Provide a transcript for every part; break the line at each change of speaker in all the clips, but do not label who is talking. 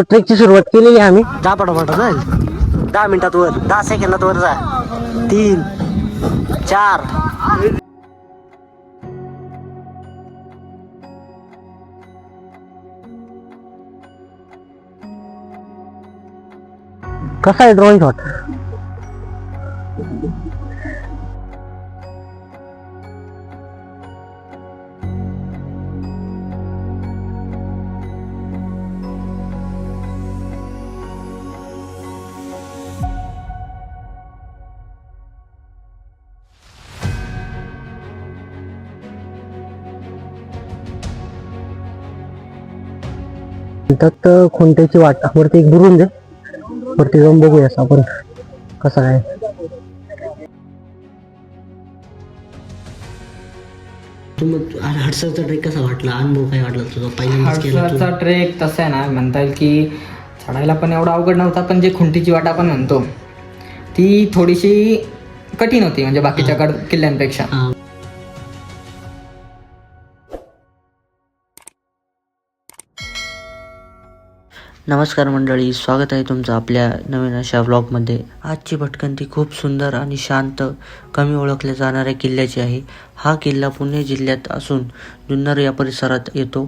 ट्रेकची सुरुवात केलेली आहे आम्ही. जा पटापट जाईल 10 मिनिटात वर, 10 सेकंदात वर जा. 3 4 कसा आहे ड्रॉइंग शॉट? तर खुंट्याची वाट वरती एक बुरून दे, वरती जाऊन बघूया आपण कसं काय. हडसरचा ट्रेक कसा वाटला? अनुभव काय वाटला तुझा
हडसरचा ट्रेक? तसा आहे ना, म्हणता येईल की चढायला पण एवढा अवघड नव्हता, पण जे खुंटीची वाट आपण म्हणतो ती थोडीशी कठीण होती, म्हणजे बाकीच्या किल्ल्यांपेक्षा.
नमस्कार मंडळी, स्वागत आहे तुमचं आपल्या नवीन अशा व्लॉगमध्ये. आजची भटकंती खूप सुंदर आणि शांत, कमी ओळखल्या जाणाऱ्या किल्ल्याची आहे. हा किल्ला पुणे जिल्ह्यात असून जुन्नर या परिसरात येतो.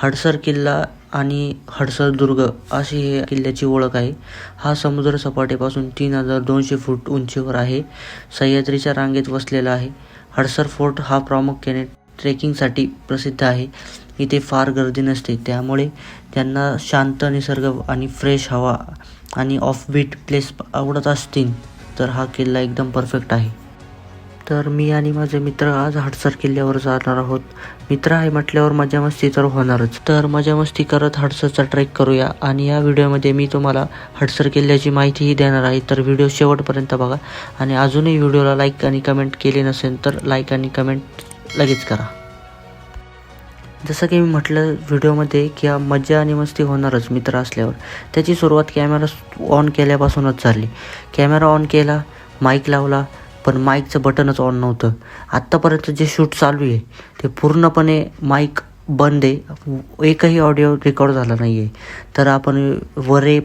हडसर किल्ला आणि हडसर दुर्ग अशी हे किल्ल्याची ओळख आहे. हा समुद्र सपाटीपासून 3200 फूट उंचीवर आहे. सह्याद्रीच्या रांगेत वसलेला आहे. हडसर फोर्ट हा प्रामुख्याने ट्रेकिंगसाठी प्रसिद्ध आहे. इथे फार गर्दी नसते, त्यामुळे ज्यांना शांत निसर्ग आणि फ्रेश हवा आणि ऑफबीट प्लेस आवडत असतील तर हा किल्ला एकदम परफेक्ट आहे. तर मी आणि माझे मित्र आज हडसर किल्ल्यावर जाणार आहोत. मित्र आहे म्हटल्यावर मजा मस्ती तर होणारच. तर मजा मस्ती करत हडसरचा ट्रेक करूया. आणि या व्हिडिओमध्ये मी तुम्हाला हडसर किल्ल्याची माहितीही देणार आहे. तर व्हिडिओ शेवटपर्यंत बघा. आणि अजूनही व्हिडिओला लाईक आणि कमेंट केले नसेल तर लाईक आणि कमेंट लगेच करा. जसं की मी म्हटलं व्हिडिओमध्ये की मजा आणि मस्ती होणारच मित्र असल्यावर. त्याची सुरुवात कॅमेरा ऑन केल्यापासूनच झाली. कॅमेरा ऑन केला, माईक लावला, पण माईकचं बटनच ऑन नव्हतं. आत्तापर्यंत जे शूट चालू आहे ते पूर्णपणे माईक बंद आहे. एकही ऑडिओ रेकॉर्ड झाला नाही आहे. तर आपण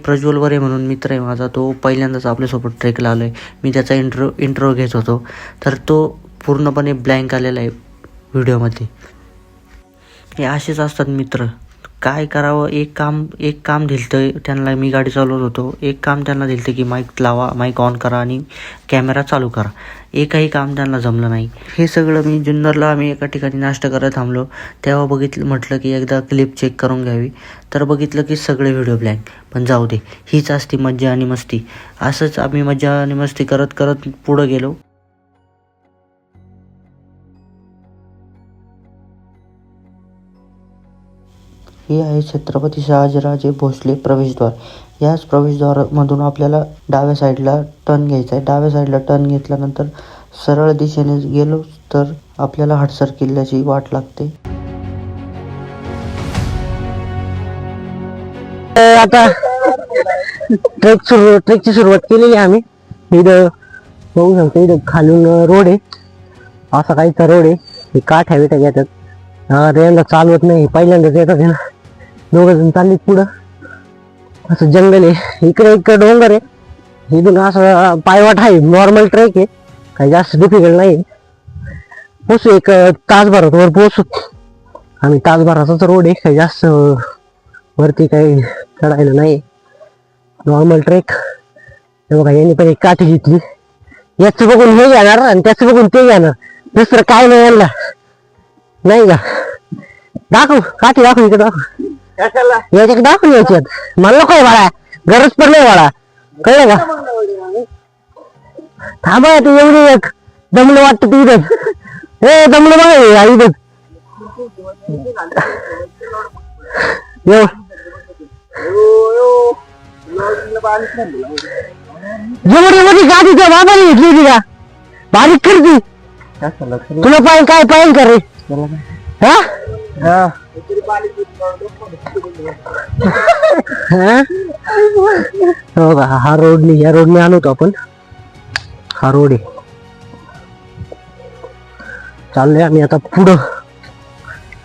प्रज्वल वरे म्हणून मित्र आहे माझा, तो पहिल्यांदाच आपल्यासोबत ट्रेकला आलो आहे. मी त्याचा इंट्रो घेत होतो, तर तो पूर्णपणे ब्लँक आलेला आहे व्हिडिओमध्ये. हे असेच असतात मित्र. काय करावं, एक काम दिलं त्यांना. मी गाडी चालवत होतो, एक काम त्यांना दिलं की माईक लावा, माईक ऑन करा आणि कॅमेरा चालू करा. एकही काम त्यांना जमलं नाही. हे सगळं मी जुन्नरला आम्ही एका ठिकाणी नाश्ता करायला थांबलो, तेव्हा म्हटलं की एकदा क्लिप चेक करून घ्यावी. तर बघितलं की सगळे व्हिडिओ ब्लँक. पण जाऊ दे, हीच असती मज्जा आणि मस्ती. असंच आम्ही मज्जा आणि मस्ती करत करत पुढं गेलो. हे आहे छत्रपती शहाजीराजे भोसले प्रवेशद्वार. याच प्रवेशद्वारामधून आपल्याला डाव्या साईडला टर्न घ्यायचा आहे. डाव्या साईडला टर्न घेतल्यानंतर सरळ दिशेने गेलो तर आपल्याला हडसर किल्ल्याची वाट लागते.
आता ट्रेकची सुरुवात केलेली आहे आम्ही. इथं बघू शकतो, इथं खालून रोड आहे, असा काहीचा रोड आहे. हे काठ्या बिठ्या घेतात. त्यांना चालवत नाही, पहिल्यांदाच येतात ना. 2 जण चालली पुढं. असं जंगल आहे, इकडे एक डोंगर आहे. इथून असं पायवाट आहे, नॉर्मल ट्रेक आहे, काही जास्त डिफिकल्ट नाही. पोचू एक तासभरात वर पोचू आम्ही. तासभराचाच रोड आहे, काही जास्त वरती काही चढायला नाही, नॉर्मल ट्रेक. हे बघा, यांनी पण एक काठी घेतली. याच बघून हे घेणार आणि त्याच बघून ते घेणार, दुसरं काय नाही यांना, नाही का? दाखव काठी, दाखव इकडे, दाखव याच्याकडे, दाखव याच्यात. मला काय बाळा, गरज पण नाही बाळा, कळलं का? थांबा, तू एवढी एक दमलं वाटत तिथं. हे दमलं बघा इथं. जेवढी गाडीच्या बाबाने घेतली होती का, बारीक करती तुला. पाहिजे काय पाहिजे का रे? हो का? हा रोडने, या रोडने आलो होतो आपण. हा रोड आहे. चाललोय आम्ही आता पुढं.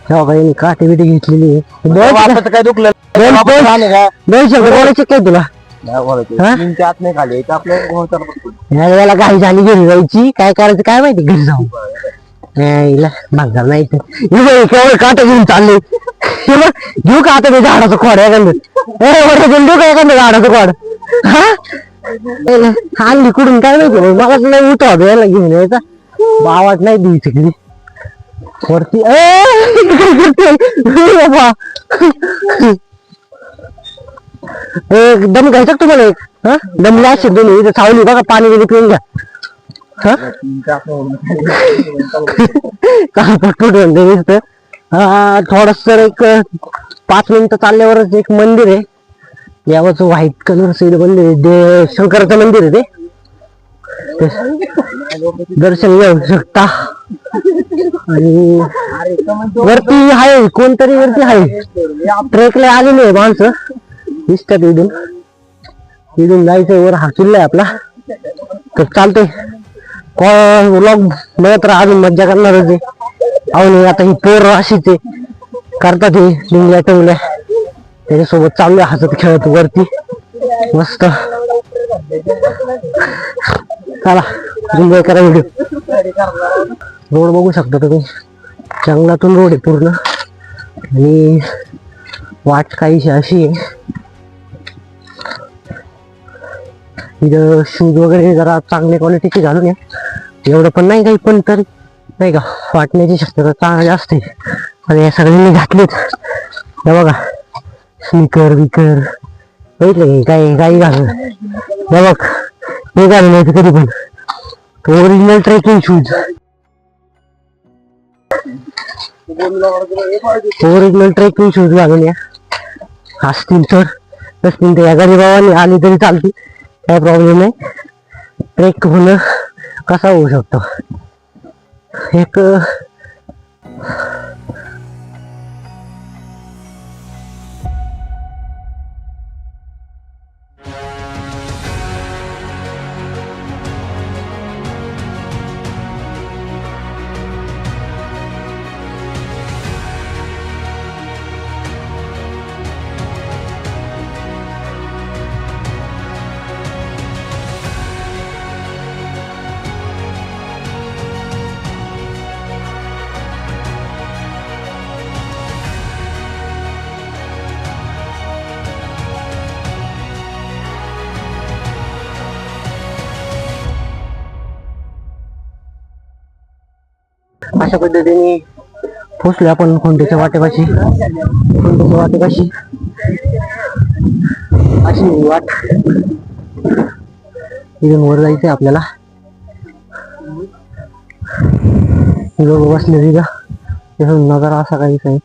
तेव्हा काही काठी बिटी घेतलेली आहे. काय दुखलं दोन शब्द बोलायचे काय तुला हा?
आत नाही खाली
या वेळेला काही झाली घरी जायची काय करायचं काय माहिती घरी जाऊन हिला भागणार नाही केवळ काटा घेऊन चालले हे बघ, घेऊ का आता ते झाडाचं खोड एखादं देऊ का एखादं झाडाचं खोड हा आणली कुठून काय माहिती मला नाही उठवा यायला घेऊन यायचा बावाट नाही द्यायची घरी वरती बाबा दम घ्यायचा का तुम्हाला एक हा दम लागशील तुम्ही इथं सावली बघा पाणी बिणी पिऊन घ्या थोडस एक 5 मिनिटं चालल्यावरच एक मंदिर आहे यावंच व्हाईट कलरचं मंदिर आहे शंकराचं मंदिर आहे ते दर्शन घेऊ शकता आणि वरती आहे कोणतरी वरती आहे ट्रेकला आलेली आहे माणसं दिसतात इथून जायचंय वर हा किल्ला आहे आपला तर चालतंय व्लॉग बघत राहा अजून मज्जा करणारच आहे अहो आता ही पोर अशीच आहे करतात हे लिंगल्या टवल्या त्याच्यासोबत चालू आहे हसत खेळत वरती मस्त चला एन्जॉय करा व्हिडिओ रोड बघू शकता तुम्ही जंगलातून रोड आहे पूर्ण आणि वाट काहीशी अशी आहे इथं शूज वगैरे जरा चांगल्या क्वालिटीचे घालून या एवढं पण नाही काही पण तरी नाही का वाटण्याची शक्यता चांगली जास्त आहे आणि या सगळ्यांनी घातलेत हे बघा स्निकर बिकर बघितलं काही काही घालून हे बघ हे घालून यायचं कधी पण original trekking shoes original trekking shoes घालून या असतील तर नसतील तर या गरीबावानी आली तरी चालते काय प्रॉब्लेम नाही ट्रेक होणं कसा होऊ शकतो एक अशा पद्धतीने पोचलो आपण कोणत्याच्या वाटेपाशी अशी वाट इथून वर जायचंय आपल्याला लोक बसले तिथं नजारा असा काहीच आहे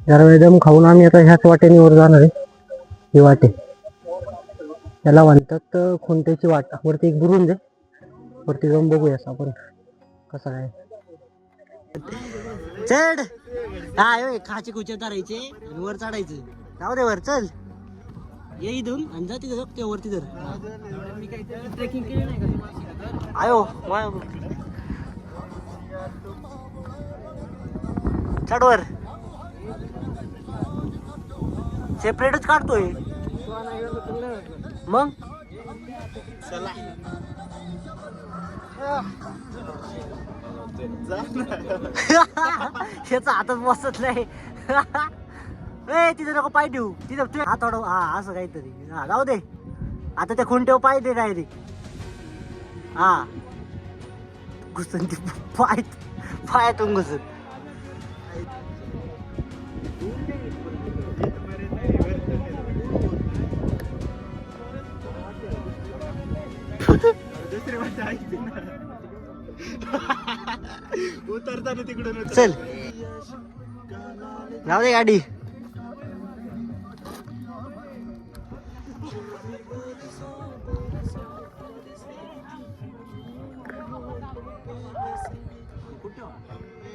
जरा दम खाऊन आम्ही आता ह्याच वाटेने वर जाणार आहे ही वाटे त्याला म्हणतात खोंट्याची वाट वरती एक बुरुंज आहे वरती जाऊन बघूया आपण कसं काय चढ काय खाची खुचे धरायचे वर चढायचं जाऊ दे वर चल ये इथून आणि जा तिथे ते वरती धर ट्रेकिंग केली नाही का आयो चढ वर सेपरेटच काढतोय मग चला ह्याचा हातात बसत नाही तिथे नको पाय ठेवू तिथं हात अडव हा असं काहीतरी हा जाऊ दे आता त्या खुंट्यावर पाय दे डायरेक्ट हा घुसून ती पायातून घुसून
उतरताना तिकडून
चल जाऊ दे गाडी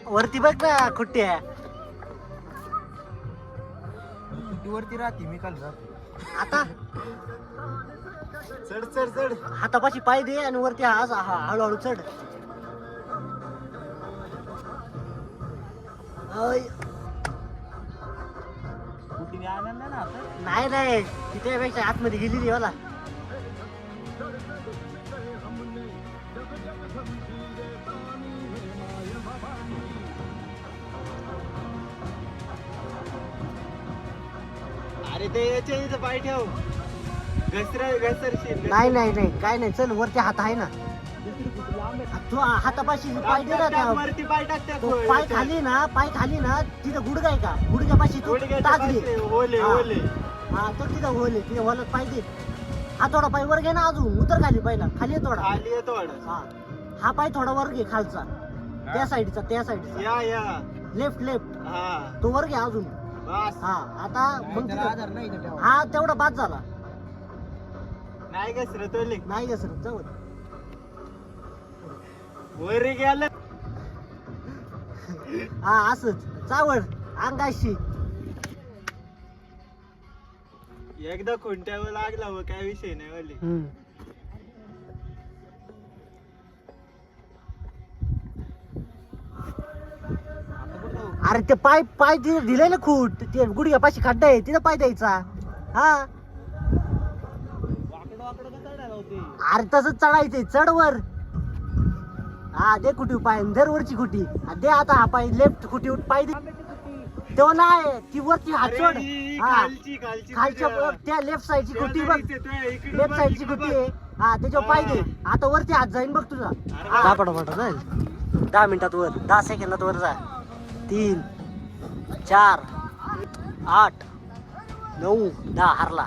वरती बघ ना खुट्ट्या
वरती राहते मी काल राहते
आता
चढ चढ चढ
हातापाशी पाय दे आणि वरती हळूहळू चढ नाही नाही तिच्यापेक्षा आतमध्ये गेलेली मला.
अरे ते याच्या इथं पाय ठेव. घसरशील.
नाही नाही नाही काय नाही, चल वरती हात आहे ना, तू हातापाशी पाय दे ना त्या.
वरती पाय टाकतात.
तो पाय खाली ना, पाय खाली ना, तिथं गुडघा आहे का, गुडघ्यापाशी तू टाच दे.
ओले
हा.
ओले.
हा तो तिथं होल आहे, तिथं होलत पाय दे. हा थोडा पाय वर घे ना, अजून उतर खाली, पहिला खाली आहे थोडा.
खाली येतो वाढ.
हा हा पाय थोडा वर घे खालचा, त्या साईडचा, त्या साईडचा,
या या.
लेफ्ट लेफ्ट,
हा
तो वर घे अजून.
बस.
हा आता मग तिथं- हा तेवढा बाद झाला.
नाही घसरत ओले.
नाही का सर जाऊ.
वर गेलं.
हा असंच चावड अंगाशी.
एकदा खुंट्यावर लागला व काय विषय नाही ओले.
अरे ते पाय पाय तिथे दिले ना खूट, ते गुडघ्यापाशी खड्डा आहे, तिथं पाय द्यायचा. हा अरे तसंच चढायचंय, चढ वर. हा दे कुटी पाय, धर वरची कुटी दे. आता हा पाय लेफ्ट कुटी पाय दे. तेव्हा नाही ती वरची हात
अरे
सोड.
ही
हा
खालची खालची
खालच्या
तुझ्या.
त्या लेफ्ट साईडची
त्या
कुटी बघ,
इकडे
लेफ्ट
बघ,
साईडची
इकडे
कुटी
बघ.
आहे. हा त्याच्यावर पाय दे. आता वरती हात जाईन बघ तुझा. जा पटापट जाईल 10 मिनिटात वर, 10 सेकंदात वर जा. 3 4 8 9 10 हारला.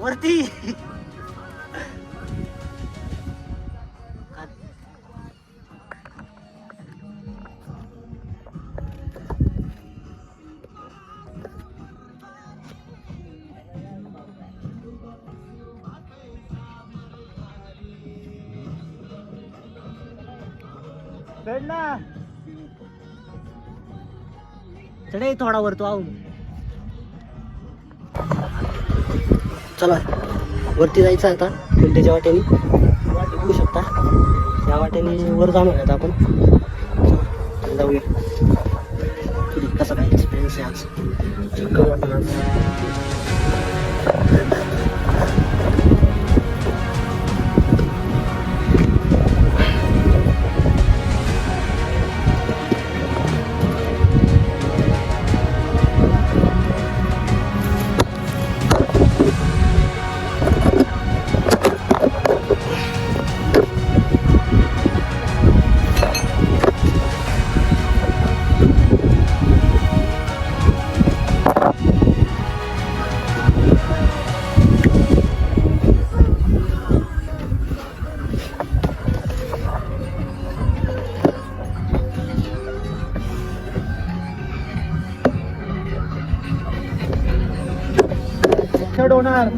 वरती
चढ ना.
चढे थोडा वर तो आऊन. चला वरती जायचं आता खिंडीच्या वाटेने. बघू शकता या वाटेने वर जाणार आहेत आपण. चला, जाऊया. कसा काय एक्सपिरियन्स आहे आज, चेक करू आपण आज.
चढवणार.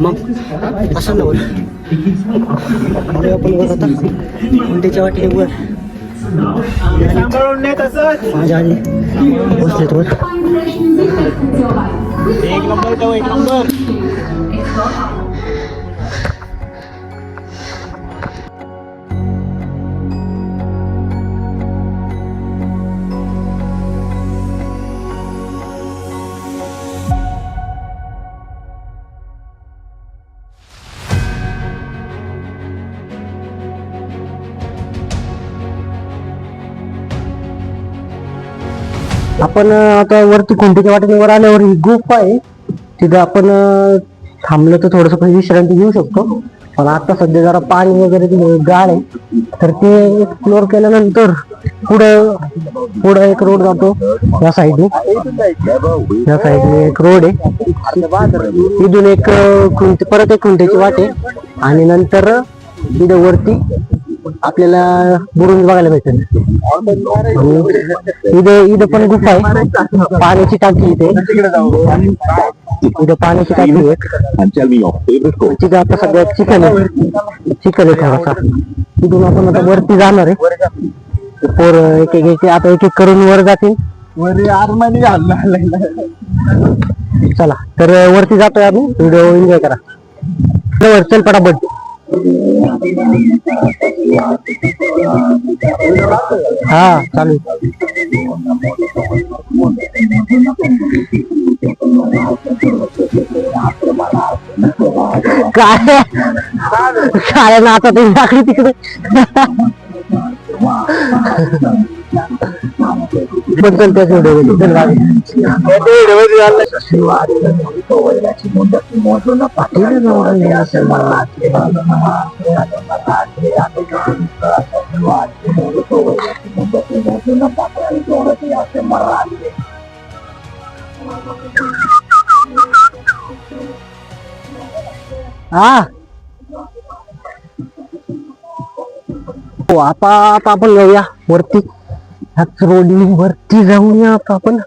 मग असं ना वर आपण वर आता खिंडीच्या वाटेने वर.
सांभाळून नाही तसंच.
माझ्या आधी बसलेत वर.
एक नंबर का एक नंबर.
आपण आता वरती खुंटीच्या वाटेने वर आल्यावर ही गुफा आहे, तिथं आपण थांबलं तर थोडस विश्रांती घेऊ शकतो. पण आता सध्या जरा पाणी वगैरे गाळ आहे, तर ते एक्सप्लोर केल्यानंतर पुढं पुढं एक रोड जातो या साईडने. या साईडने एक रोड आहे, इथून एक परत एक खुंटीची वाट आहे. आणि नंतर तिथे वरती आपल्याला बुरुंज बघायला भेटेल. इथं पण गुफा आहे, पाण्याची टाकी इथे. इथं पाण्याची टाकी आहे. तिथे आता सगळ्यात चिखल आहे थोडासा. तिथून आपण आता वरती जाणार आहे. पोर एक एक आता एक एक करून वर जातील. चला तर वरती जातोय आम्ही. व्हिडिओ एन्जॉय करा. चल पटापट. हा चालू. काय नाचा तुम्ही टाकली तिकडे. बद्दल त्याच व्हिडिओ हा. हो आता आपण जाऊया वरती. ह्याच रोडनी वरती जाऊया आता आपण.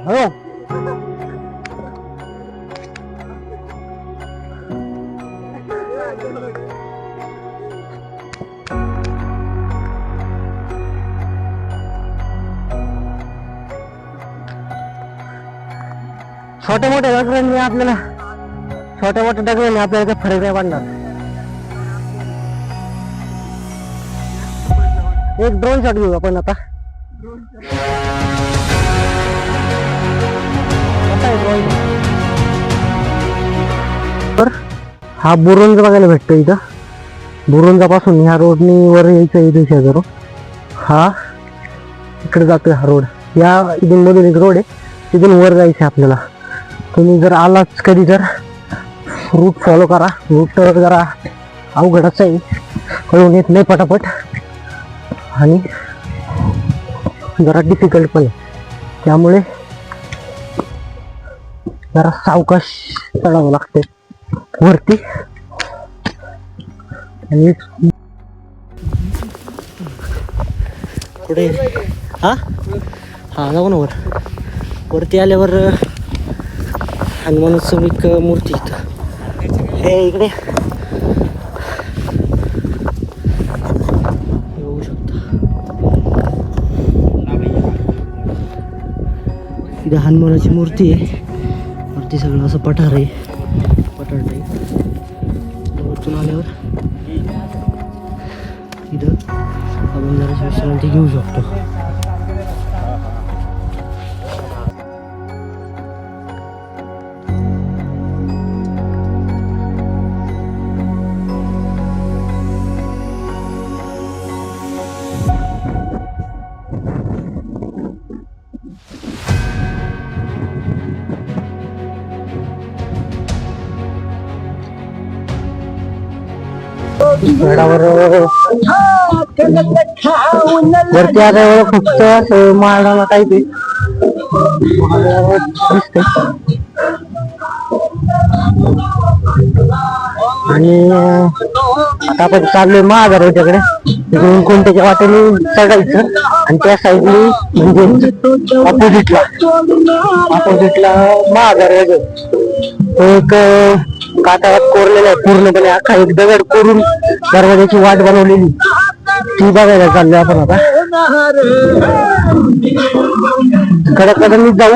हो छोट्या मोठ्या दगडांनी आपल्याला काही फरक नाही पडणार. एक ड्रोन शॉट घेऊ आपण आता. तर हा बुरुंज बघायला भेटतो इथं. बुरुंजापासून ह्या रोडनी वर यायचं इथे शेजारो. हा इकडे जातोय हा रोड. या इथून मधून एक रोड आहे, तिथून वर जायचं आपल्याला. तुम्ही जर आलाच कधी तर रूट फॉलो करा. रूट जरा अवघडच आहे, कळून येत नाही पटापट आणि जरा डिफिकल्ट पण आहे. त्यामुळे जरा सावकाश चढावं लागते वरती. आणि पुढे हा जाऊ ना वर. वरती आल्यावर हनुमानाचं एक मूर्ती इथं हे इकडे बघू शकता. इथे हनुमानाची मूर्ती आहे. वरती सगळं असं पठार आहे, पठार टाईप. वरतून आल्यावर इथं आपण जरा विश्रांती घेऊ शकतो. गडावर वरती आल्यावर फक्त माळाला टाईप आहे दिसते. आणि आता आपण चाललोय महागाराच्याकडे. तिथून कोणत्याच्या वाटेने चढायचं आणि त्या साईडनी म्हणजे ऑपोजिटला महागार एक कातळात कोरलेला आहे पूर्णपणे. अख्खा एक दगड कोरून दरवाजाची वाट बनवलेली ती बघायला चाललोय आपण आता. कडक जाऊ.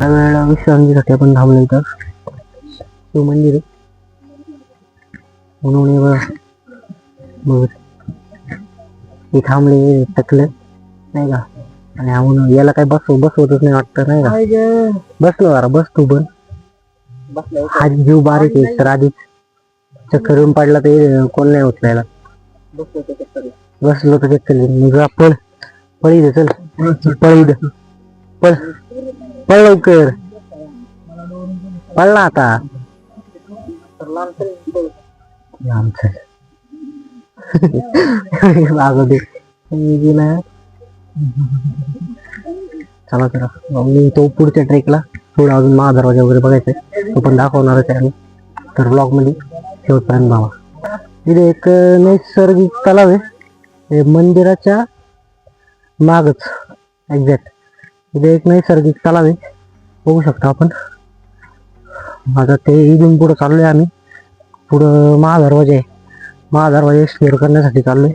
थोड्या वेळा विश्रांतीसाठी आपण थांबलो इथं. शिव मंदिर आहे म्हणून हे बघ हे थांबले टकलं नाही का. आणि हा म्हणून याला काय बसवतच नाही वाटतं नाही का. बसलो जरा बस तू पण. हा जीव बारीक आहे तर आधीच चक्कर येऊन पडला तर कोण नाही होत याला. बसलो तर चक्कर मग पळ पळ इथे चल पळ इथं पळ पळ लवकर पळ ना आता. चला चला मी तो पुढच्या ट्रेकला थोडा अजून महादरवाजा वगैरे बघायचा तो पण दाखवणारच आहे आम्ही. तर ब्लॉग मध्ये शेवटपर्यंत भावा. इथे एक नैसर्गिक तलाव आहे मंदिराच्या मागच एक्झॅक्ट. इथे एक नैसर्गिक तलाव आहे बघू शकता आपण. आता ते इथून पुढं चाललोय आम्ही. पुढं महादरवाजा आहे. महादरवाजा एक्सप्लोर करण्यासाठी चाललोय.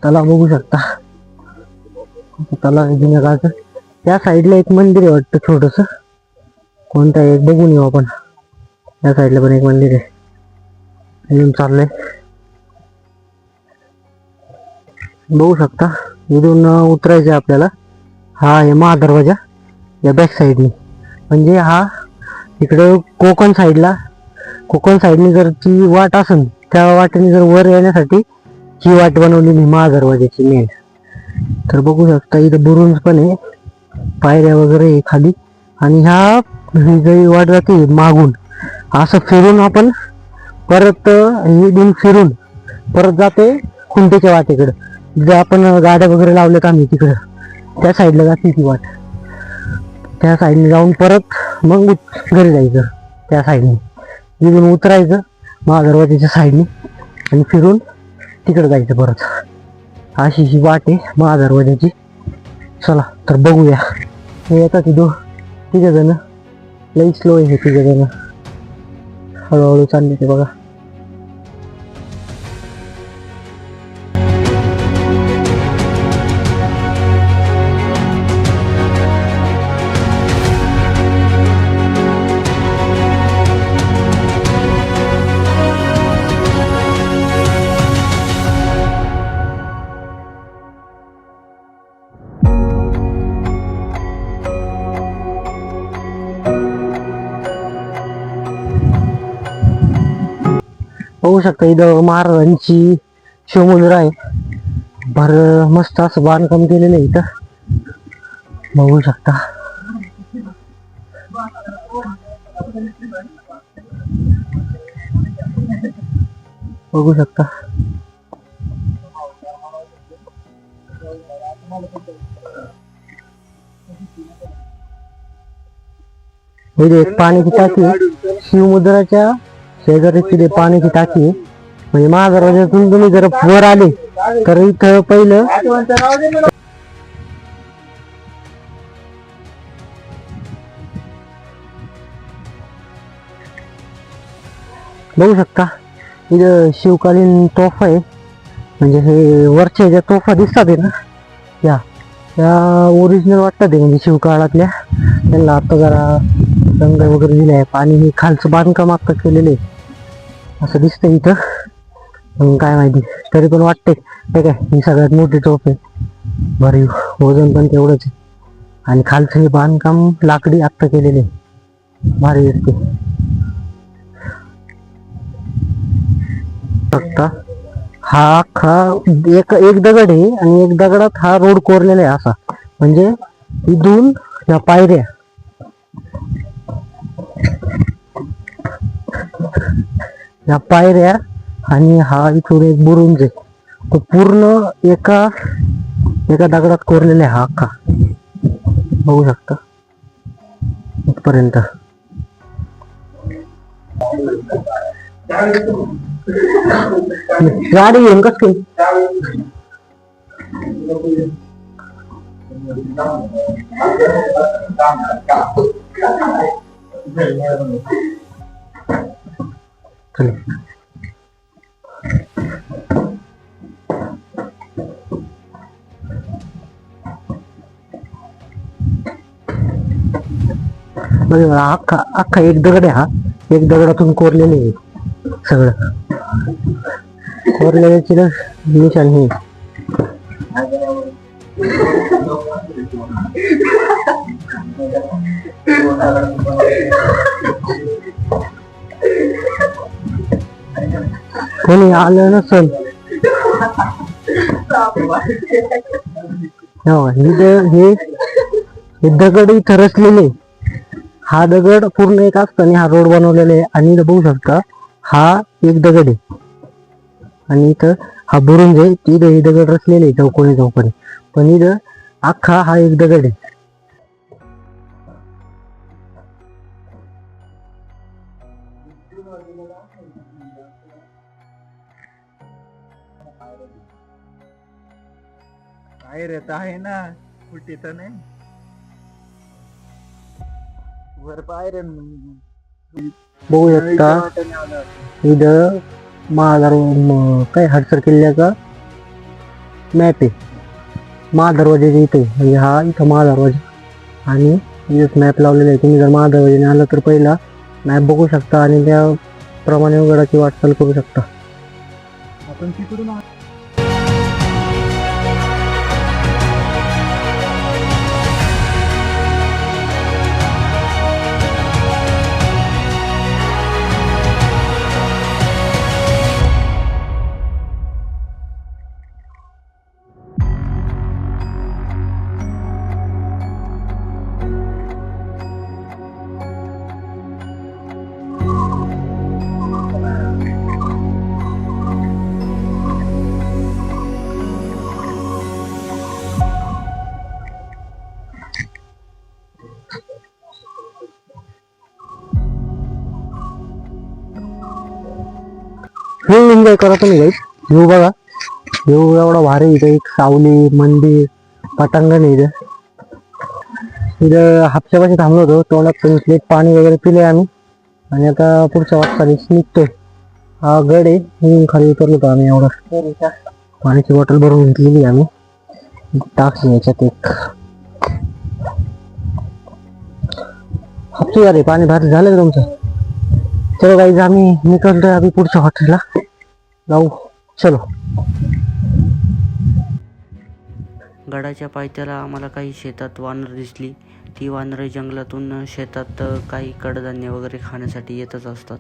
तलाव बघू शकता. तलाव जुन्या काळचं. त्या साईडला एक मंदिर आहे वाटतं छोटस. कोणतं एक बघून येऊ आपण. त्या साईडला पण एक मंदिर आहे. इथून चाललंय बघू शकता. इथून उतरायचं आपल्याला. हा आहे महादरवाजा या बॅक साईडनी. म्हणजे हा इकडं कोकण साईडनी जर ती वाट असेल त्या वाटेने जर वर येण्यासाठी ही वाट बनवलेली महादरवाजाची मेन. तर बघू शकता इथं बुरुंज पण आहे. पायऱ्या वगैरे आहे खाली. आणि ह्या ही वाट जाते मागून असं फिरून आपण परत इथून फिरून परत जाते खुंटेच्या वाटेकडे. जे आपण गाड्या वगैरे लावल्यात आम्ही तिकडं त्या साईडला जाते ती वाट. त्या साईडने जाऊन परत मग घरी जायचं त्या साईडने. इथून उतरायचं महादरवाजाच्या साईडने आणि फिरून तिकडे जायचं परत. अशी ही वाट आहे महादरवाजाची. चला तर बघूया. हे येतात तिघ जण. लई स्लो आहे हे तिघ जण. हळूहळू चालले ते बघा. बघू शकता इथं महाराजांची शिवमुद्रा आहे. भर मस्त असं बांधकाम केलेलं आहे इथं बघू शकता. बघू शकता इथे एक पाण्याची टाकी आहे. शिवमुद्राच्या शेजारी तिथे पाण्याची टाकी आहे. म्हणजे महादरवाज्यातून तुम्ही जर वर आले तर इथं पहिलं बघू शकता. इथं शिवकालीन तोफा आहे. म्हणजे हे वरच्या ज्या तोफा दिसतात आहे ना त्या ओरिजिनल वाटतात आहे. म्हणजे शिवकाळातल्या. त्यांना आता जरा रंग वगैरे दिले आहे. पाणी हे खालचं बांधकाम आता केलेलं आहे असं दिसतंय इथं. काय माहिती तरी पण वाटते हे काय ही सगळ्यात मोठी तोफ आहे. भरीव वजन पण तेवढंच आहे. आणि खालचं हे बांधकाम लाकडी आत्ता केलेले आहे. भारी दिसते. हा अख्खा एक दगड आहे आणि एक दगडात हा रोड कोरलेला आहे असा. म्हणजे इथून या पायऱ्या आणि हा इथून एक बुरुंज आहे. तो पूर्ण एका दगडात कोरलेला आहे हा अख्खा. बघू शकता इथपर्यंत. गाडी घेऊन कस काही बघा अख्खा अख्खा एक दगड आहे हा. एक दगडातून कोरलेले आहे सगळं. कोरलेल्याची निशाण हे. कोणी आलं नसल. हे दगड इथं रचलेले. हा दगड पूर्ण एक असताना हा रोड बनवलेला आहे. आणि इथं बघू शकता हा एक दगड आहे. आणि इथं हा बुरुंज आहे. तिथं हे दगड रचलेले आहे चौकोनी चौकोनी. पण इथं अख्खा हा एक दगड आहे.
पायऱ्यात आहे ना, कुठे तर नाही. वर पायऱ्या
बघू शकता इथं महादर काय हडसर किल्ल्याचा मॅप आहे. महादरवाजे इथे म्हणजे हा इथं महादरवाजा आणि इथं मॅप लावलेला आहे. तुम्ही जर महादरवाजाने आलं तर पहिला मॅप बघू शकता आणि त्याप्रमाणे गडाची वाटचाल करू शकता.
आपण तिकडून
फुल एन्जॉय करा तुम्ही गाईस. व्ह्यू बघा. व्ह्यू एवढा भारी. इथं एक सावली मंदिर पटांगण आहे. इथं हापशापाशी थांबलो होतो. तोंडात प्लेट पाणी वगैरे पिले आम्ही आणि आता पुढच्या वाटचालीस निघतोय. हा गड आहे. इथून खाली उतरलो होतो आम्ही. एवढा पाण्याची बॉटल भरून घेतलेली आम्ही. टाकली याच्यात एक. हापशी झाले पाणी भारी झालं का तुमचं. चलो गाईज आम्ही निकलतोय आम्ही पुढच्या हॉटेलला जाऊ. चलो.
गडाच्या पायथ्याला आम्हाला काही शेतात वानर दिसली. ती वानरे जंगलातून शेतात काही कडधान्य वगैरे खाण्यासाठी येतच असतात.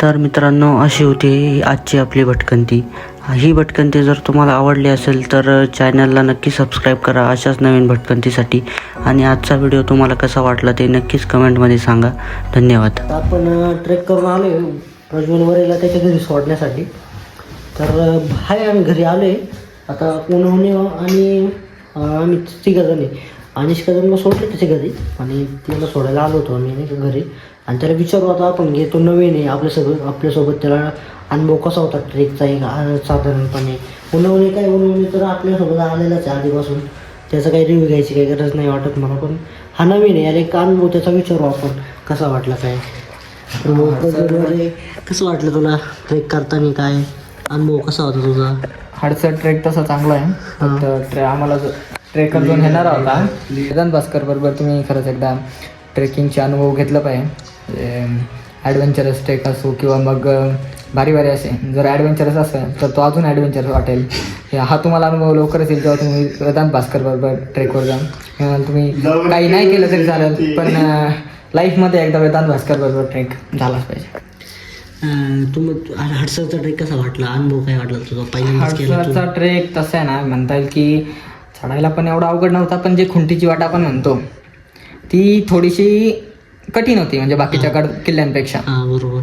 तर मित्रांनो, अशी होती आजची आपली भटकंती. ही भटकंती जर तुम्हाला आवडली असेल तर चॅनलला नक्की सबस्क्राईब करा अशाच नवीन भटकंतीसाठी. आणि आजचा व्हिडिओ तुम्हाला कसा वाटला ते नक्कीच कमेंटमध्ये सांगा. धन्यवाद.
आपण ट्रेक करून आलो आहे प्रज्वल वरेला त्याच्या घरी सोडण्यासाठी. तर हाय आम्ही घरी आलो आहे आता. पुणे आणि आम्ही तिघंजणी अनिष्का जणला सोडले त्याच्या घरी आणि तिला सोडायला आलो होतो आम्ही घरी. आणि त्याला विचारू आता आपण घेतो नवीन आहे आपल्यासोबत त्याला अनुभव कसा होता ट्रेकचा एक साधारणपणे. उन्हावणे काय उन्हावणे तर आपल्यासोबत आलेलाच आहे आधीपासून. त्याचा काही रिव्ह्यू घ्यायची काही गरज नाही वाटत मला. पण हा नवीन आहे याला एक अनुभव त्याचा विचारू आपण कसा वाटला काय. कसं वाटलं तुला ट्रेक करताना. काय अनुभव कसा होता तुझा.
हाडचा ट्रेक तसा चांगला आहे. फक्त आम्हाला ट्रेकर जो येणार होता वेदांत भास्कर बरोबर तुम्ही खरंच एकदा ट्रेकिंगचे अनुभव घेतला पाहिजे. ॲडव्हेंचरस ट्रेक असो किंवा मग भारी भारी असे. जर ॲडव्हेंचरस असेल तर तो अजून ॲडव्हेंचरस वाटेल. हा तुम्हाला अनुभव लवकरच येईल जेव्हा तुम्ही वेदांत भास्कर बरोबर ट्रेकवर जाल. तुम्ही काही नाही केलं तरी चालेल पण लाईफमध्ये एकदा वेदांत भास्कर बरोबर ट्रेक झालाच पाहिजे.
हडसरचा ट्रेक कसा वाटला. अनुभव काय वाटला तुझा पहिल्यांदा.
हडसरचा ट्रेक तसा आहे ना म्हणता येईल की चढायला पण एवढा अवघड नव्हता. पण जे खुंटीची वाट आपण म्हणतो ती थोडीशी कठीण होती म्हणजे बाकीच्या किल्ल्यांपेक्षा.
बरोबर.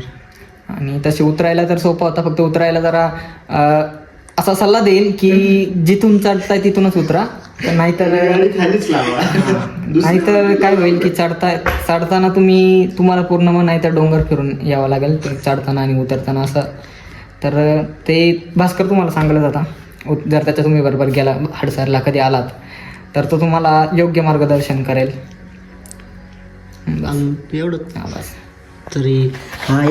आणि तशी उतरायला तर सोपा होता. फक्त उतरायला जरा असा सल्ला देईल की जिथून चढताय तिथूनच उतरा. नाहीतर नाहीतर काय होईल की चढताना तुम्हाला पूर्ण मग नाही तर डोंगर फिरून यावं लागेल ते चढताना आणि उतरताना असं. तर ते भास्कर तुम्हाला सांगलं जाता जर त्याच्या तुम्ही बरोबर गेला हडसरला कधी आलात तर तो तुम्हाला योग्य मार्गदर्शन करेल.
एवढंच
हा बस.
तरी हा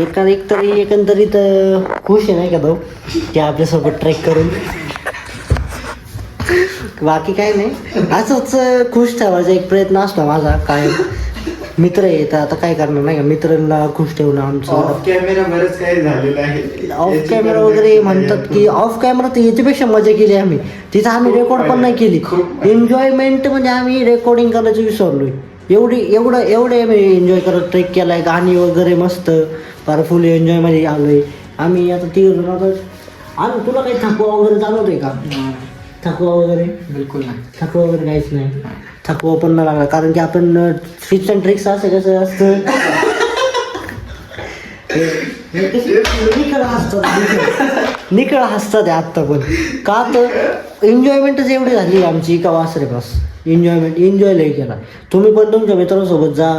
तरी एकंदरीत खुश आहे नाही का तो की आपल्यासोबत ट्रेक करून. बाकी काय नाही, असंच खुश ठेवायचा एक प्रयत्न असतो माझा. काय मित्र आहे तर आता काय करणार नाही का, मित्रांना खुश ठेवणं आमचं.
ऑफ कॅमेरा बरंच काही झालेलं आहे.
ऑफ कॅमेरा वगैरे म्हणतात की ऑफ कॅमेरा तर याच्यापेक्षा मजा केली आम्ही तिथं. आम्ही रेकॉर्ड पण नाही केली. एन्जॉयमेंट म्हणजे आम्ही रेकॉर्डिंग करायचं विसरलोय. एवढे आम्ही एन्जॉय करत ट्रेक केलाय. गाणी वगैरे मस्त फार फुल एन्जॉयमध्ये आलोय आम्ही. आता आणि तुला काही थकवा वगैरे जाणवतोय का? थकवा वगैरे
बिलकुल नाही.
थकवा वगैरे काहीच नाही. थकवा पण नाही लागला कारण की आपण ट्रिप्स अँड ट्रिक्स असं कसं असतं निकळ हसतात आत्ता पण. का तर एन्जॉयमेंटच एवढी झाली आमची का वास रे बस. एन्जॉय लई केला. तुम्ही पण तुमच्या मित्रांसोबत जा,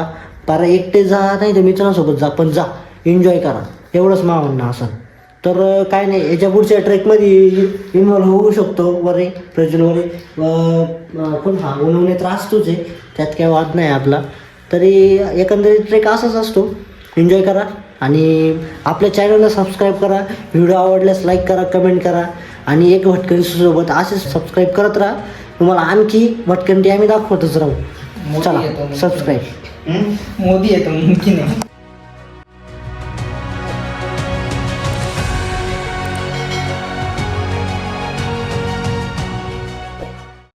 पारा एकटे जा नाही तर मित्रांसोबत जा, पण जा एन्जॉय करा एवढंच मा म्हणणं असं. तर काय नाही, याच्या पुढच्या ट्रेकमध्ये इन्व्हॉल्व होऊ शकतो वरे प्रज्वल वरे पण हा उन्हाने त्रास तोच आहे, त्यात काय वाद नाही आपला. तरी एकंदरीत ट्रेक असाच असतो. एन्जॉय करा आणि आपल्या चॅनलला सबस्क्राईब करा. व्हिडिओ आवडल्यास लाईक करा, कमेंट करा आणि एक भटकंतीसोबत असेच सबस्क्राईब करत राहा. तुम्हाला आणखी भटकंती आम्ही दाखवतच राहू. चला सबस्क्राईब.
मोदी येतो की नाही.